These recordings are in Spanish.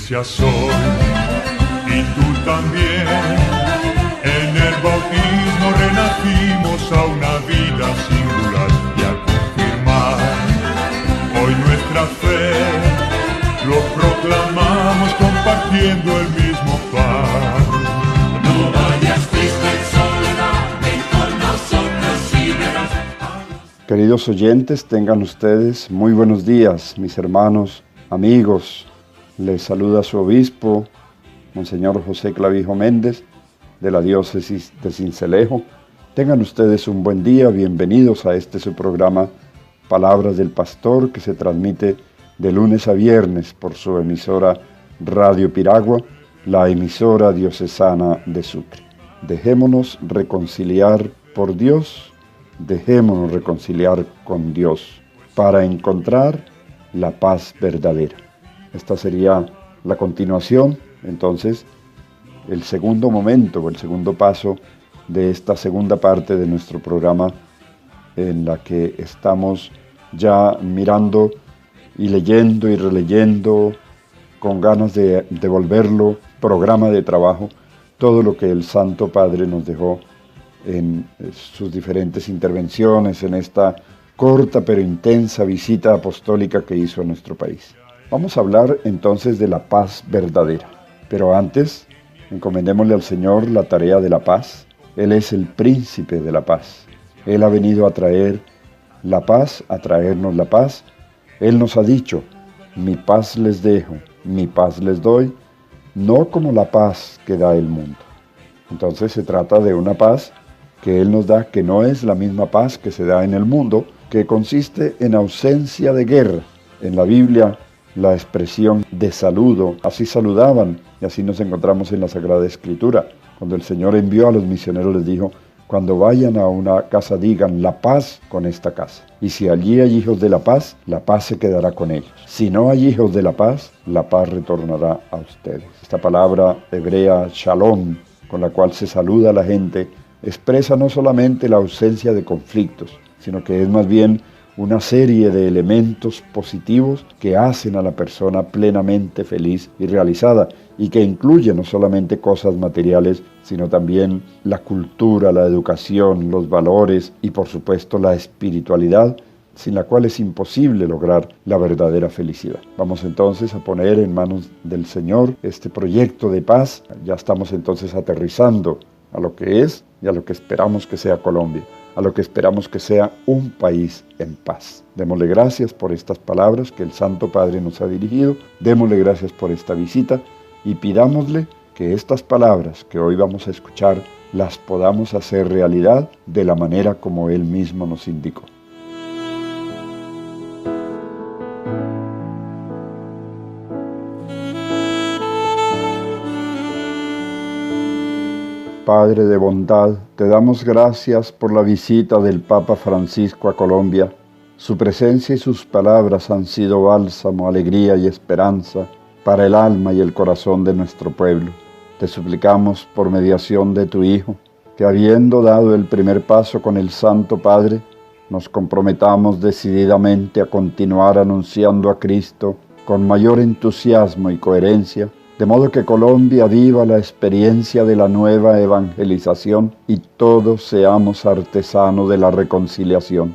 iglesia soy, y tú también. En el bautismo renacimos a una vida singular y a confirmar hoy nuestra fe. Lo proclamamos compartiendo el mismo pan. No vayas triste en soledad, ven con nosotros y verás. Queridos oyentes, tengan ustedes muy buenos días, mis hermanos, amigos. Les saluda su obispo, Monseñor José Clavijo Méndez, de la diócesis de Sincelejo. Tengan ustedes un buen día, bienvenidos a este su programa Palabras del Pastor, que se transmite de lunes a viernes por su emisora Radio Piragua, la emisora diocesana de Sucre. Dejémonos reconciliar por Dios, dejémonos reconciliar con Dios para encontrar la paz verdadera. Esta sería la continuación, entonces, el segundo momento o el segundo paso de esta segunda parte de nuestro programa, en la que estamos ya mirando y leyendo y releyendo con ganas de volverlo programa de trabajo, todo lo que el Santo Padre nos dejó en sus diferentes intervenciones en esta corta pero intensa visita apostólica que hizo a nuestro país. Vamos a hablar entonces de la paz verdadera, pero antes encomendémosle al Señor la tarea de la paz. Él es el príncipe de la paz. Él ha venido a traer la paz, a traernos la paz. Él nos ha dicho: mi paz les dejo, mi paz les doy, no como la paz que da el mundo. Entonces se trata de una paz que Él nos da, que no es la misma paz que se da en el mundo, que consiste en ausencia de guerra. En la Biblia, la expresión de saludo, así saludaban, y así nos encontramos en la Sagrada Escritura. Cuando el Señor envió a los misioneros, les dijo: cuando vayan a una casa, digan la paz con esta casa. Y si allí hay hijos de la paz se quedará con ellos. Si no hay hijos de la paz retornará a ustedes. Esta palabra hebrea, shalom, con la cual se saluda a la gente, expresa no solamente la ausencia de conflictos, sino que es más bien una serie de elementos positivos que hacen a la persona plenamente feliz y realizada, y que incluye no solamente cosas materiales, sino también la cultura, la educación, los valores y por supuesto la espiritualidad, sin la cual es imposible lograr la verdadera felicidad. Vamos entonces a poner en manos del Señor este proyecto de paz. Ya estamos entonces aterrizando a lo que es y a lo que esperamos que sea Colombia, a lo que esperamos que sea un país en paz. Démosle gracias por estas palabras que el Santo Padre nos ha dirigido, démosle gracias por esta visita y pidámosle que estas palabras que hoy vamos a escuchar las podamos hacer realidad de la manera como Él mismo nos indicó. Padre de bondad, te damos gracias por la visita del Papa Francisco a Colombia. Su presencia y sus palabras han sido bálsamo, alegría y esperanza para el alma y el corazón de nuestro pueblo. Te suplicamos por mediación de tu Hijo, que habiendo dado el primer paso con el Santo Padre, nos comprometamos decididamente a continuar anunciando a Cristo con mayor entusiasmo y coherencia, de modo que Colombia viva la experiencia de la nueva evangelización y todos seamos artesanos de la reconciliación.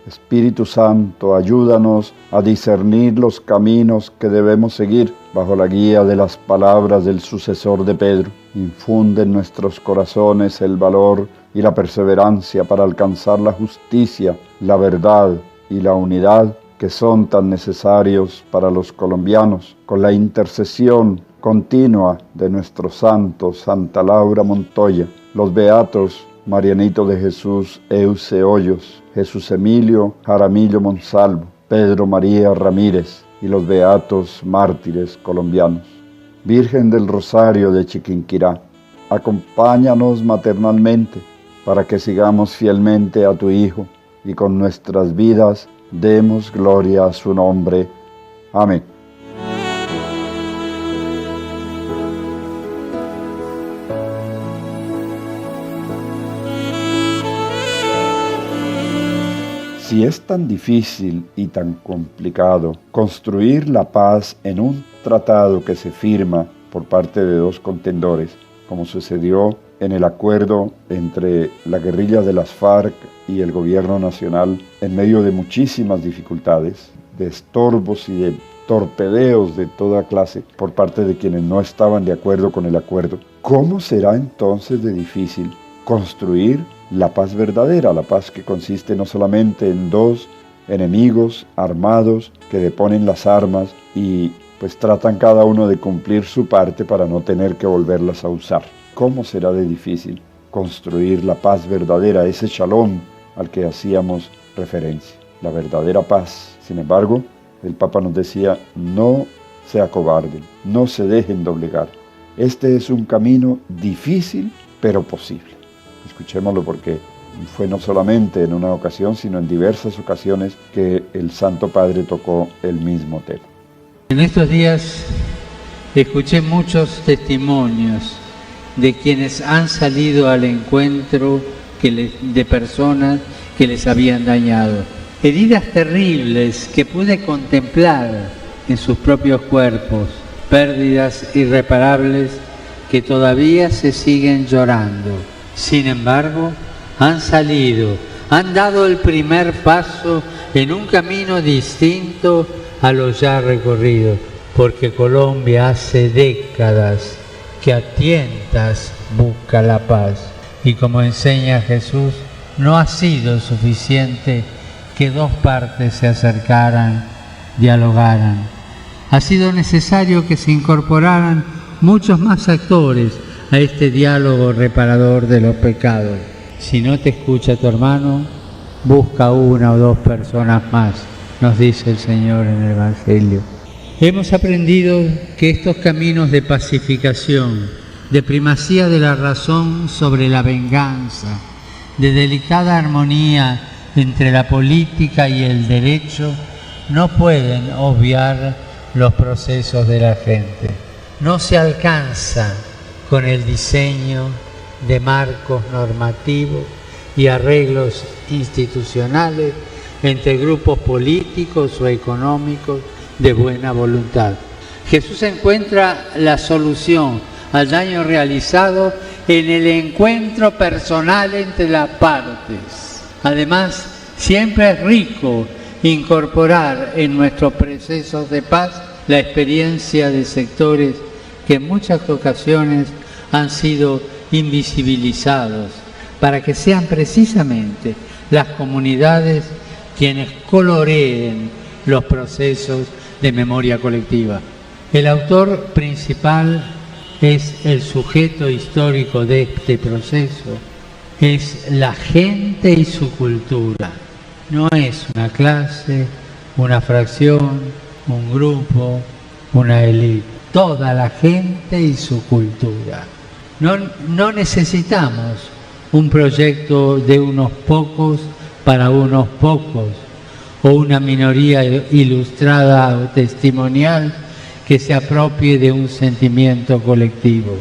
Espíritu Santo, ayúdanos a discernir los caminos que debemos seguir bajo la guía de las palabras del sucesor de Pedro. Infunde en nuestros corazones el valor y la perseverancia para alcanzar la justicia, la verdad y la unidad que son tan necesarios para los colombianos, con la intercesión continua de nuestros santos, Santa Laura Montoya, los beatos Marianito de Jesús Euce Hoyos, Jesús Emilio Jaramillo Monsalvo, Pedro María Ramírez y los beatos mártires colombianos. Virgen del Rosario de Chiquinquirá, acompáñanos maternalmente para que sigamos fielmente a tu Hijo y con nuestras vidas demos gloria a su nombre. Amén. Si es tan difícil y tan complicado construir la paz en un tratado que se firma por parte de dos contendores, como sucedió en el acuerdo entre la guerrilla de las FARC y el gobierno nacional, en medio de muchísimas dificultades, de estorbos y de torpedeos de toda clase por parte de quienes no estaban de acuerdo con el acuerdo, ¿cómo será entonces de difícil construir la paz verdadera, la paz que consiste no solamente en dos enemigos armados que deponen las armas y pues tratan cada uno de cumplir su parte para no tener que volverlas a usar? ¿Cómo será de difícil construir la paz verdadera, ese shalom al que hacíamos referencia, la verdadera paz? Sin embargo, el Papa nos decía, no se acobarden, no se dejen doblegar. Este es un camino difícil, pero posible. Escuchémoslo porque fue no solamente en una ocasión, sino en diversas ocasiones que el Santo Padre tocó el mismo tema. En estos días escuché muchos testimonios de quienes han salido al encuentro de personas que les habían dañado. Heridas terribles que pude contemplar en sus propios cuerpos, pérdidas irreparables que todavía se siguen llorando. Sin embargo, han salido, han dado el primer paso en un camino distinto a lo ya recorrido, porque Colombia hace décadas que a tientas busca la paz. Y como enseña Jesús, no ha sido suficiente que dos partes se acercaran, dialogaran. Ha sido necesario que se incorporaran muchos más actores a este diálogo reparador de los pecados. Si no te escucha tu hermano, busca una o dos personas más, nos dice el Señor en el Evangelio. Hemos aprendido que estos caminos de pacificación, de primacía de la razón sobre la venganza, de delicada armonía entre la política y el derecho, no pueden obviar los procesos de la gente. No se alcanza con el diseño de marcos normativos y arreglos institucionales entre grupos políticos o económicos de buena voluntad. Jesús encuentra la solución al daño realizado en el encuentro personal entre las partes. Además, siempre es rico incorporar en nuestros procesos de paz la experiencia de sectores que en muchas ocasiones han sido invisibilizados, para que sean precisamente las comunidades quienes coloreen los procesos de memoria colectiva. El autor principal es el sujeto histórico de este proceso, es la gente y su cultura. No es una clase, una fracción, un grupo, una élite. Toda la gente y su cultura. No necesitamos un proyecto de unos pocos para unos pocos, o una minoría ilustrada o testimonial que se apropie de un sentimiento colectivo.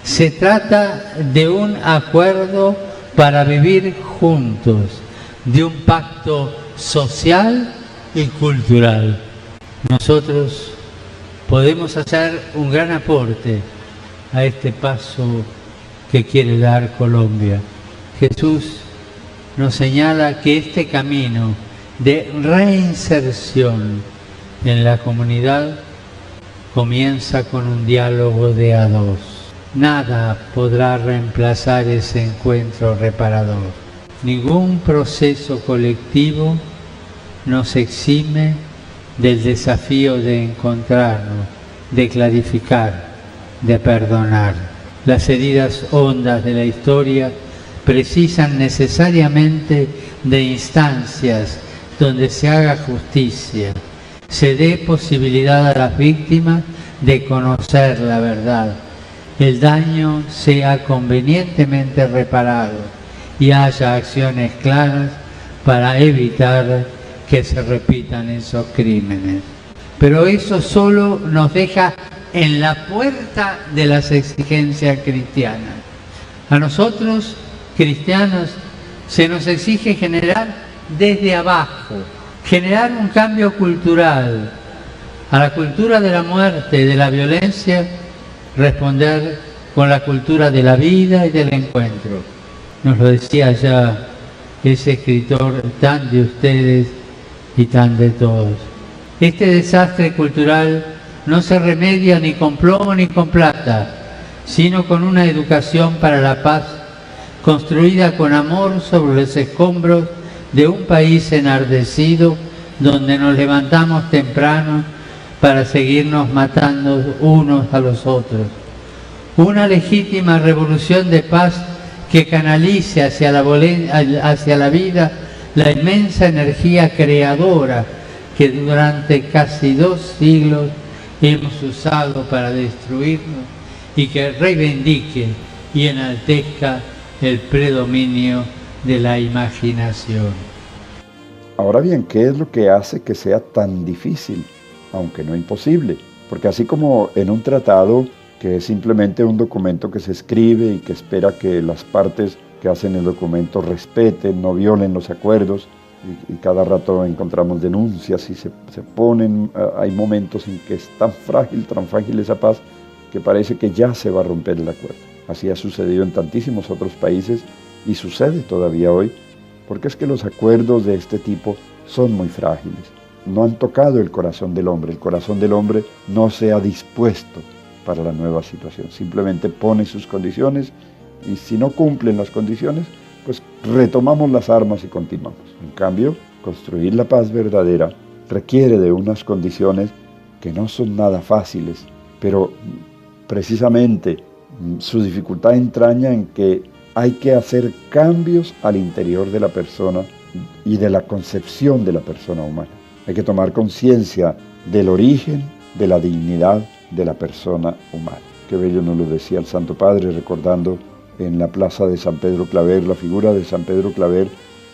Se trata de un acuerdo para vivir juntos, de un pacto social y cultural. Nosotros podemos hacer un gran aporte a este paso que quiere dar Colombia. Jesús nos señala que este camino de reinserción en la comunidad comienza con un diálogo de a dos. Nada podrá reemplazar ese encuentro reparador. Ningún proceso colectivo nos exime del desafío de encontrarnos, de clarificar, de perdonar. Las heridas hondas de la historia precisan necesariamente de instancias donde se haga justicia, se dé posibilidad a las víctimas de conocer la verdad, el daño sea convenientemente reparado y haya acciones claras para evitar que se repitan esos crímenes. Pero eso solo nos deja en la puerta de las exigencias cristianas. A nosotros, cristianos, se nos exige generar desde abajo, generar un cambio cultural, a la cultura de la muerte y de la violencia, responder con la cultura de la vida y del encuentro. Nos lo decía ya ese escritor tan de ustedes y tan de todos. Este desastre cultural no se remedia ni con plomo ni con plata, sino con una educación para la paz, construida con amor sobre los escombros de un país enardecido, donde nos levantamos temprano para seguirnos matando unos a los otros. Una legítima revolución de paz que canalice hacia la vida la inmensa energía creadora que durante casi 2 siglos hemos usado para destruirnos, y que reivindique y enaltezca el predominio de la imaginación. Ahora bien, ¿qué es lo que hace que sea tan difícil, aunque no imposible? Porque así como en un tratado, que es simplemente un documento que se escribe y que espera que las partes que hacen el documento respeten, no violen los acuerdos, y cada rato encontramos denuncias y se ponen, hay momentos en que es tan frágil esa paz, que parece que ya se va a romper el acuerdo. Así ha sucedido en tantísimos otros países y sucede todavía hoy, porque es que los acuerdos de este tipo son muy frágiles. No han tocado el corazón del hombre no se ha dispuesto para la nueva situación. Simplemente pone sus condiciones y si no cumplen las condiciones, pues retomamos las armas y continuamos. En cambio, construir la paz verdadera requiere de unas condiciones que no son nada fáciles, pero precisamente su dificultad entraña en que hay que hacer cambios al interior de la persona y de la concepción de la persona humana. Hay que tomar conciencia del origen, de la dignidad de la persona humana. Qué bello nos lo decía el Santo Padre, recordando en la plaza de San Pedro Claver, la figura de San Pedro Claver,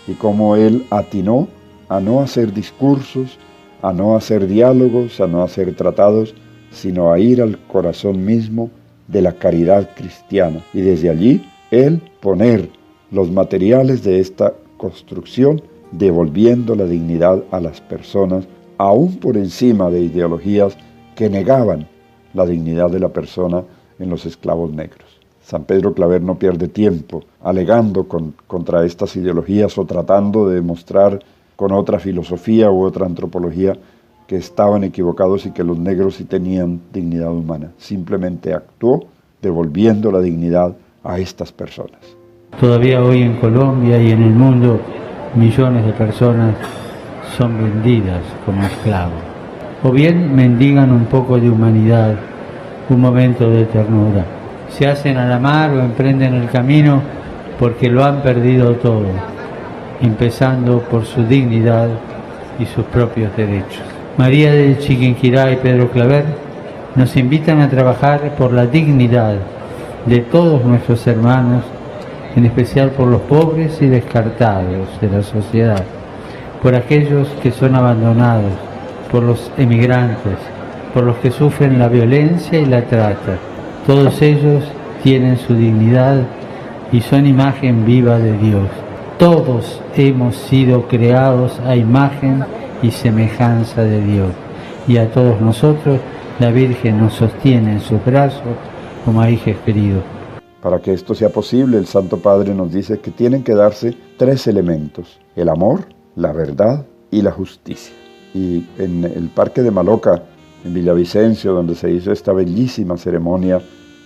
y cómo él atinó a no hacer discursos, a no hacer diálogos, a no hacer tratados, sino a ir al corazón mismo de la caridad cristiana. Y desde allí, él poner los materiales de esta construcción, devolviendo la dignidad a las personas, aún por encima de ideologías que negaban la dignidad de la persona en los esclavos negros. San Pedro Claver no pierde tiempo alegando contra estas ideologías o tratando de demostrar con otra filosofía u otra antropología que estaban equivocados y que los negros sí tenían dignidad humana. Simplemente actuó devolviendo la dignidad a estas personas. Todavía hoy en Colombia y en el mundo millones de personas son vendidas como esclavos. O bien mendigan un poco de humanidad, un momento de ternura. Se hacen a la mar o emprenden el camino porque lo han perdido todo, empezando por su dignidad y sus propios derechos. María de Chiquinquirá y Pedro Claver nos invitan a trabajar por la dignidad de todos nuestros hermanos, en especial por los pobres y descartados de la sociedad, por aquellos que son abandonados, por los emigrantes, por los que sufren la violencia y la trata. Todos ellos tienen su dignidad y son imagen viva de Dios. Todos hemos sido creados a imagen y semejanza de Dios, y a todos nosotros la Virgen nos sostiene en sus brazos como a hijos queridos. Para que esto sea posible, el Santo Padre nos dice que tienen que darse 3 elementos: el amor, la verdad y la justicia. Y en el Parque de Maloca, en Villavicencio, donde se hizo esta bellísima ceremonia,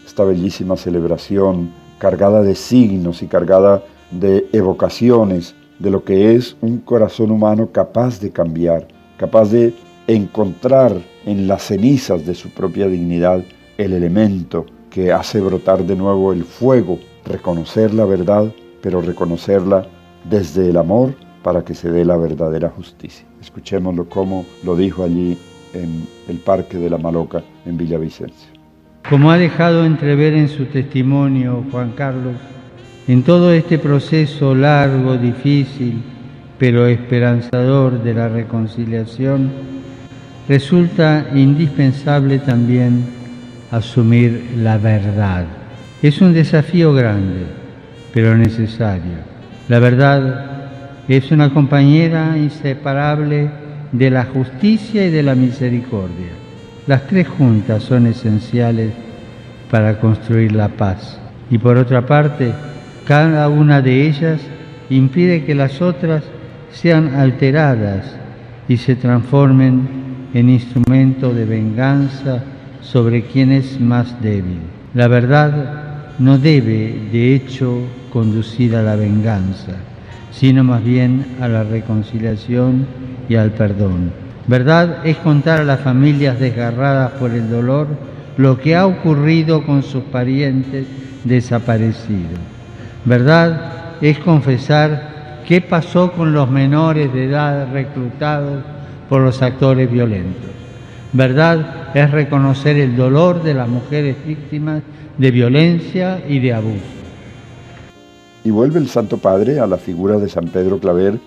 esta bellísima celebración, cargada de signos y cargada de evocaciones de lo que es un corazón humano capaz de cambiar, capaz de encontrar en las cenizas de su propia dignidad el elemento que hace brotar de nuevo el fuego, reconocer la verdad, pero reconocerla desde el amor para que se dé la verdadera justicia. Escuchémoslo como lo dijo allí en el Parque de la Maloca, en Villavicencio. Como ha dejado entrever en su testimonio Juan Carlos, en todo este proceso largo, difícil, pero esperanzador de la reconciliación, resulta indispensable también asumir la verdad. Es un desafío grande, pero necesario. La verdad es una compañera inseparable de la justicia y de la misericordia. Las tres juntas son esenciales para construir la paz. Y por otra parte, cada una de ellas impide que las otras sean alteradas y se transformen en instrumento de venganza sobre quien es más débil. La verdad no debe, de hecho, conducir a la venganza, sino más bien a la reconciliación y al perdón. Verdad es contar a las familias desgarradas por el dolor lo que ha ocurrido con sus parientes desaparecidos. Verdad es confesar qué pasó con los menores de edad reclutados por los actores violentos. Verdad es reconocer el dolor de las mujeres víctimas de violencia y de abuso. Y vuelve el Santo Padre a la figura de San Pedro Claver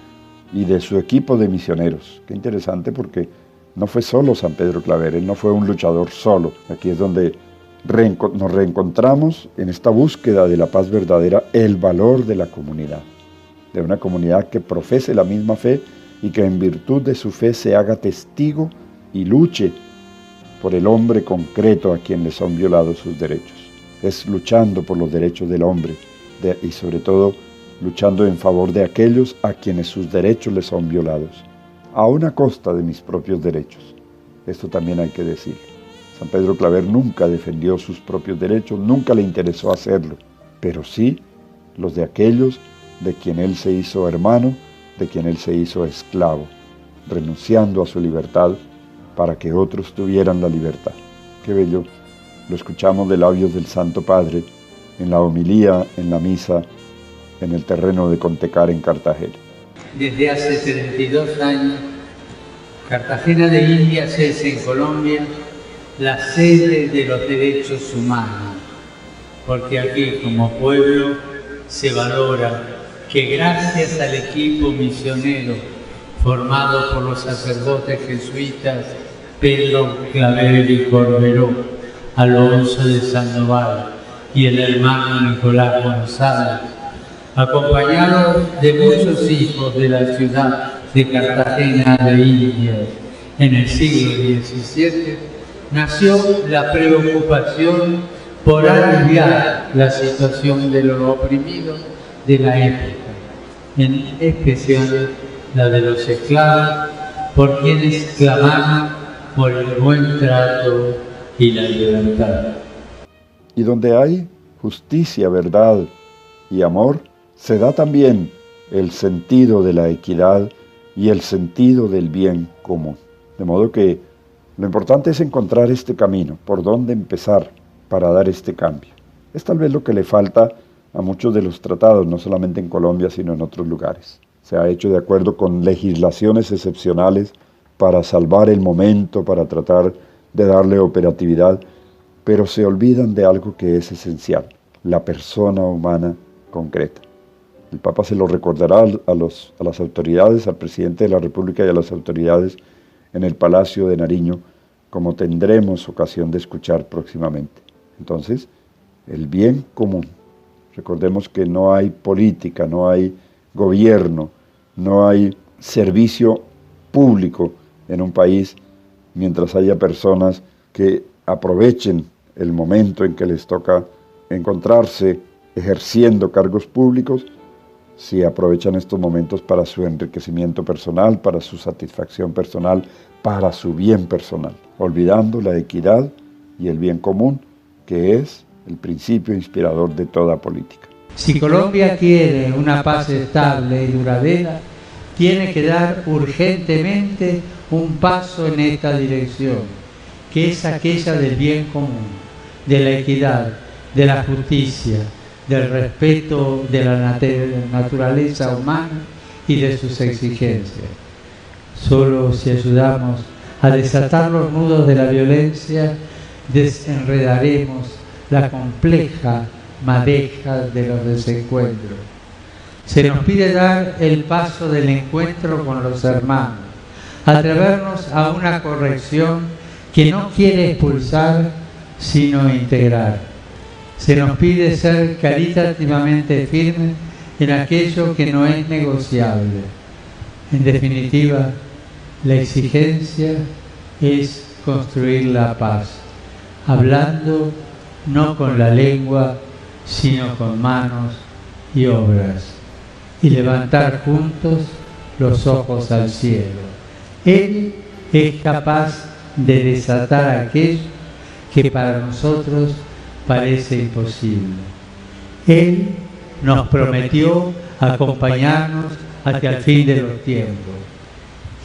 y de su equipo de misioneros. Qué interesante, porque no fue solo San Pedro Claver, él no fue un luchador solo. Aquí es donde nos reencontramos en esta búsqueda de la paz verdadera, el valor de la comunidad, de una comunidad que profese la misma fe y que en virtud de su fe se haga testigo y luche por el hombre concreto a quien le son violados sus derechos. Es luchando por los derechos del hombre y sobre todo luchando en favor de aquellos a quienes sus derechos les son violados, aun a costa de mis propios derechos. Esto también hay que decirlo. San Pedro Claver nunca defendió sus propios derechos, nunca le interesó hacerlo, pero sí los de aquellos de quien él se hizo hermano, de quien él se hizo esclavo, renunciando a su libertad para que otros tuvieran la libertad. Qué bello, lo escuchamos de labios del Santo Padre en la homilía, en la misa, en el terreno de Contecar en Cartagena. Desde hace 32 años, Cartagena de Indias es en Colombia la sede de los derechos humanos, porque aquí como pueblo se valora que gracias al equipo misionero formado por los sacerdotes jesuitas Pedro Claver y Corberó, Alonso de Sandoval y el hermano Nicolás González, acompañados de muchos hijos de la ciudad de Cartagena de Indias en el siglo XVII, nació la preocupación por aliviar la situación de los oprimidos de la época, en especial la de los esclavos, por quienes clamaban por el buen trato y la libertad. Y donde hay justicia, verdad y amor, se da también el sentido de la equidad y el sentido del bien común. De modo que lo importante es encontrar este camino, por dónde empezar para dar este cambio. Es tal vez lo que le falta a muchos de los tratados, no solamente en Colombia, sino en otros lugares. Se ha hecho de acuerdo con legislaciones excepcionales para salvar el momento, para tratar de darle operatividad, pero se olvidan de algo que es esencial, la persona humana concreta. El Papa se lo recordará a las autoridades, al presidente de la República y a las autoridades en el Palacio de Nariño, como tendremos ocasión de escuchar próximamente. Entonces, el bien común. Recordemos que no hay política, no hay gobierno, no hay servicio público en un país mientras haya personas que aprovechen el momento en que les toca encontrarse ejerciendo cargos públicos, si aprovechan estos momentos para su enriquecimiento personal, para su satisfacción personal, para su bien personal, olvidando la equidad y el bien común, que es el principio inspirador de toda política. Si Colombia quiere una paz estable y duradera, tiene que dar urgentemente un paso en esta dirección, que es aquella del bien común, de la equidad, de la justicia, del respeto de la naturaleza humana y de sus exigencias. Solo si ayudamos a desatar los nudos de la violencia, desenredaremos la compleja madeja de los desencuentros. Se nos pide dar el paso del encuentro con los hermanos, atrevernos a una corrección que no quiere expulsar, sino integrar. Se nos pide ser caritativamente firmes en aquello que no es negociable. En definitiva, la exigencia es construir la paz, hablando no con la lengua, sino con manos y obras, y levantar juntos los ojos al cielo. Él es capaz de desatar aquello que para nosotros parece imposible. Él nos prometió acompañarnos hasta el fin de los tiempos,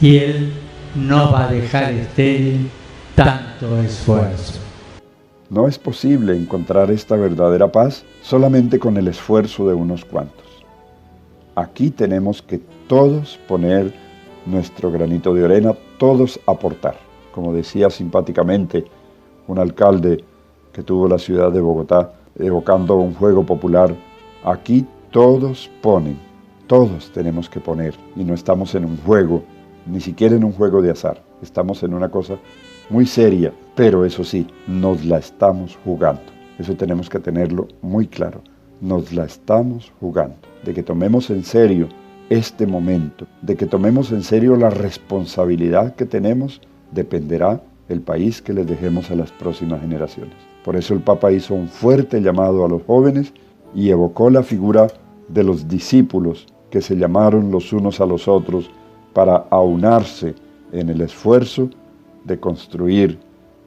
y Él no va a dejar estéril tanto esfuerzo. No es posible encontrar esta verdadera paz solamente con el esfuerzo de unos cuantos. Aquí tenemos que todos poner nuestro granito de arena, todos aportar. Como decía simpáticamente un alcalde que tuvo la ciudad de Bogotá, evocando un juego popular, aquí todos ponen, todos tenemos que poner, y no estamos en un juego, ni siquiera en un juego de azar, estamos en una cosa muy seria, pero eso sí, nos la estamos jugando. Eso tenemos que tenerlo muy claro, nos la estamos jugando, de que tomemos en serio este momento, de que tomemos en serio la responsabilidad que tenemos, dependerá el país que les dejemos a las próximas generaciones. Por eso el Papa hizo un fuerte llamado a los jóvenes y evocó la figura de los discípulos que se llamaron los unos a los otros para aunarse en el esfuerzo de construir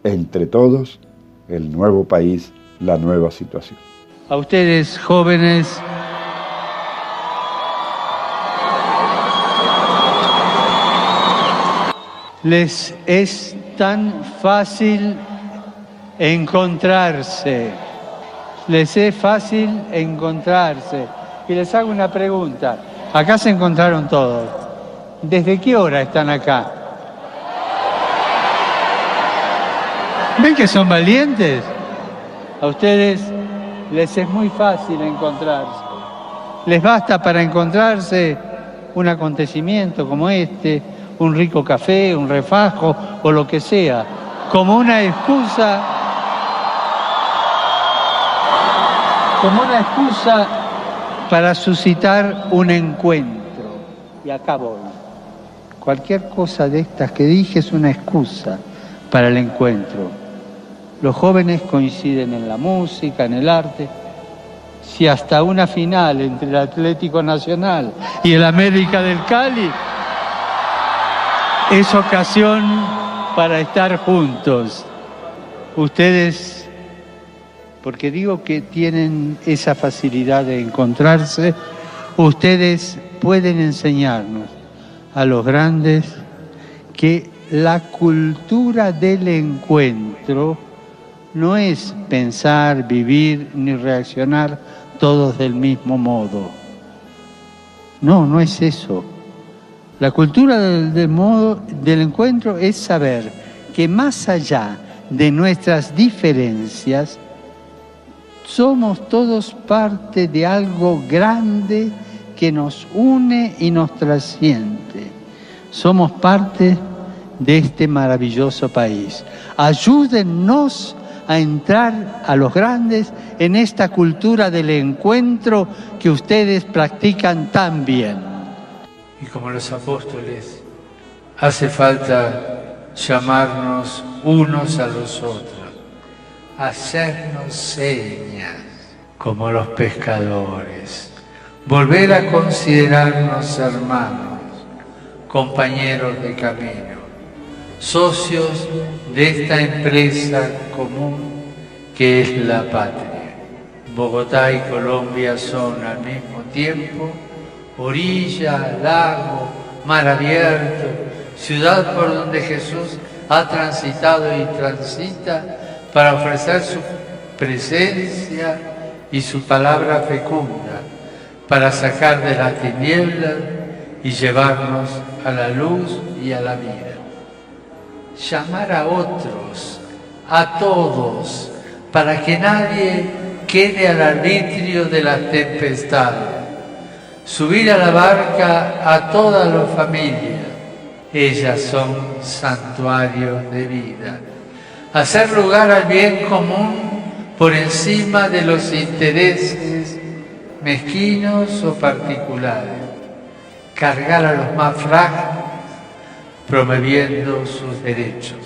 entre todos el nuevo país, la nueva situación. A ustedes, jóvenes, les es tan fácil encontrarse. Les es fácil encontrarse. Y les hago una pregunta. Acá se encontraron todos. ¿Desde qué hora están acá? ¿Ven que son valientes? A ustedes les es muy fácil encontrarse. Les basta para encontrarse un acontecimiento como este, un rico café, un refajo o lo que sea, como una excusa para suscitar un encuentro. Y acá voy. Cualquier cosa de estas que dije es una excusa para el encuentro. Los jóvenes coinciden en la música, en el arte. Si hasta una final entre el Atlético Nacional y el América del Cali es ocasión para estar juntos. Ustedes, porque digo que tienen esa facilidad de encontrarse, ustedes pueden enseñarnos a los grandes que la cultura del encuentro no es pensar, vivir ni reaccionar todos del mismo modo. No, no es eso. La cultura del encuentro es saber que más allá de nuestras diferencias, somos todos parte de algo grande que nos une y nos trasciende. Somos parte de este maravilloso país. Ayúdennos a entrar a los grandes en esta cultura del encuentro que ustedes practican tan bien. Y como los apóstoles, hace falta llamarnos unos a los otros, hacernos señas como los pescadores, volver a considerarnos hermanos, compañeros de camino, socios de esta empresa común que es la patria. Bogotá y Colombia son al mismo tiempo orilla, lago, mar abierto, ciudad por donde Jesús ha transitado y transita para ofrecer su presencia y su palabra fecunda, para sacar de las tinieblas y llevarnos a la luz y a la vida. Llamar a otros, a todos, para que nadie quede al arbitrio de las tempestades. Subir a la barca a todas las familias, ellas son santuarios de vida. Hacer lugar al bien común por encima de los intereses mezquinos o particulares, cargar a los más frágiles, promoviendo sus derechos.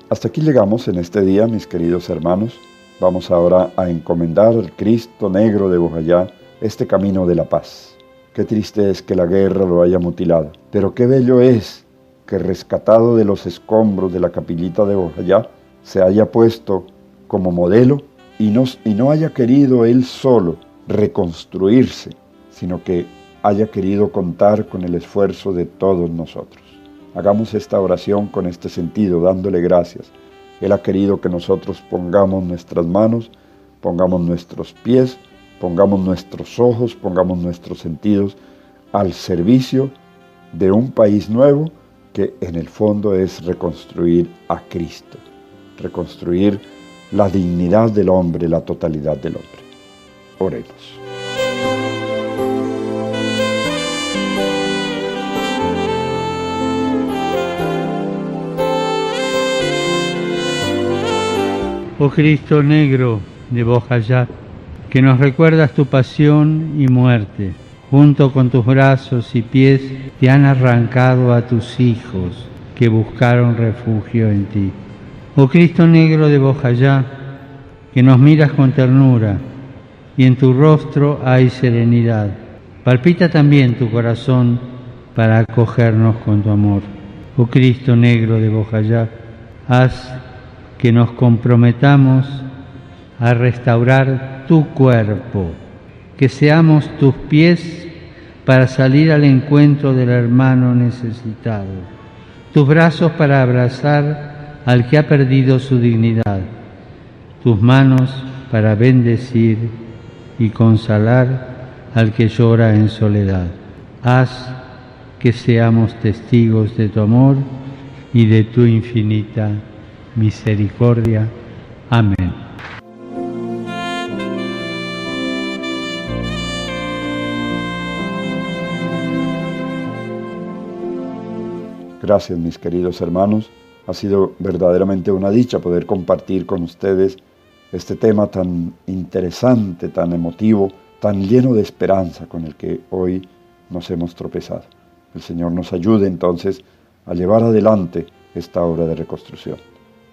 Hasta aquí llegamos en este día, mis queridos hermanos. Vamos ahora a encomendar al Cristo Negro de Bojayá este camino de la paz. Qué triste es que la guerra lo haya mutilado, pero qué bello es que rescatado de los escombros de la capillita de Bojayá se haya puesto como modelo y no haya querido él solo reconstruirse, sino que haya querido contar con el esfuerzo de todos nosotros. Hagamos esta oración con este sentido, dándole gracias. Él ha querido que nosotros pongamos nuestras manos, pongamos nuestros pies, pongamos nuestros ojos, pongamos nuestros sentidos al servicio de un país nuevo que en el fondo es reconstruir a Cristo, reconstruir la dignidad del hombre, la totalidad del hombre. Oremos. Oh Cristo Negro de Bojayá, que nos recuerdas tu pasión y muerte, junto con tus brazos y pies te han arrancado a tus hijos que buscaron refugio en ti. Oh Cristo Negro de Bojayá, que nos miras con ternura y en tu rostro hay serenidad. Palpita también tu corazón para acogernos con tu amor. Oh Cristo Negro de Bojayá, haz que nos comprometamos a restaurar tu cuerpo, que seamos tus pies para salir al encuentro del hermano necesitado, tus brazos para abrazar al que ha perdido su dignidad, tus manos para bendecir y consolar al que llora en soledad. Haz que seamos testigos de tu amor y de tu infinita misericordia. Amén. Gracias, mis queridos hermanos. Ha sido verdaderamente una dicha poder compartir con ustedes este tema tan interesante, tan emotivo, tan lleno de esperanza con el que hoy nos hemos tropezado. El Señor nos ayude entonces a llevar adelante esta obra de reconstrucción.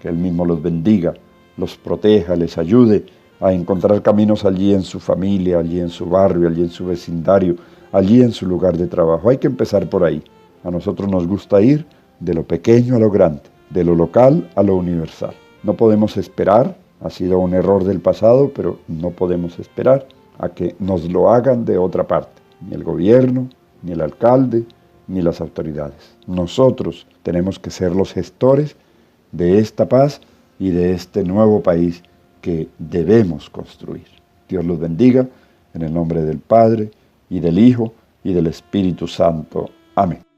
Que Él mismo los bendiga, los proteja, les ayude a encontrar caminos allí en su familia, allí en su barrio, allí en su vecindario, allí en su lugar de trabajo. Hay que empezar por ahí. A nosotros nos gusta ir de lo pequeño a lo grande, de lo local a lo universal. No podemos esperar, ha sido un error del pasado, pero no podemos esperar a que nos lo hagan de otra parte. Ni el gobierno, ni el alcalde, ni las autoridades. Nosotros tenemos que ser los gestores de esta paz y de este nuevo país que debemos construir. Dios los bendiga en el nombre del Padre, y del Hijo, y del Espíritu Santo. Amén.